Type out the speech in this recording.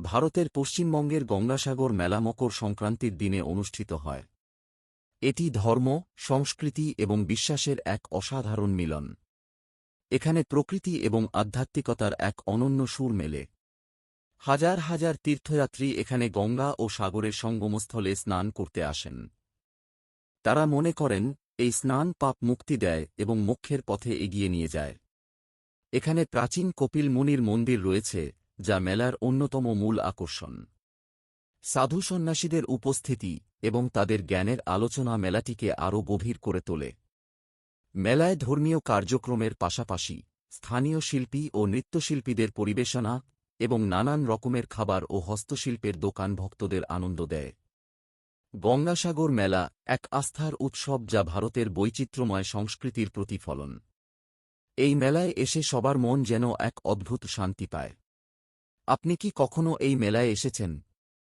ভারতের পশ্চিমবঙ্গের গঙ্গাসাগর মেলা মকর সংক্রান্তির দিনে অনুষ্ঠিত হয়। এটি ধর্ম, সংস্কৃতি এবং বিশ্বাসের এক অসাধারণ মিলন। এখানে প্রকৃতি এবং আধ্যাত্মিকতার এক অনন্য সুর মেলে। হাজার হাজার তীর্থযাত্রী এখানে গঙ্গা ও সাগরের সঙ্গমস্থলে স্নান করতে আসেন। তারা মনে করেন, এই স্নান পাপ মুক্তি দেয় এবং মোক্ষের পথে এগিয়ে নিয়ে যায়। এখানে প্রাচীন কপিল মুনির মন্দির রয়েছে, যা মেলার অন্যতম মূল আকর্ষণ। সাধু সন্ন্যাসীদের উপস্থিতি এবং তাদের জ্ঞানের আলোচনা মেলাটিকে আরও গভীর করে তোলে। মেলায় ধর্মীয় কার্যক্রমের পাশাপাশি স্থানীয় শিল্পী ও নৃত্যশিল্পীদের পরিবেশনা এবং নানান রকমের খাবার ও হস্তশিল্পের দোকান ভক্তদের আনন্দ দেয়। গঙ্গাসাগর মেলা এক আস্থার উৎসব, যা ভারতের বৈচিত্র্যময় সংস্কৃতির প্রতিফলন। এই মেলায় এসে সবার মন যেন এক অদ্ভুত শান্তি পায়। আপনি কি কখনো এই মেলায় এসেছেন?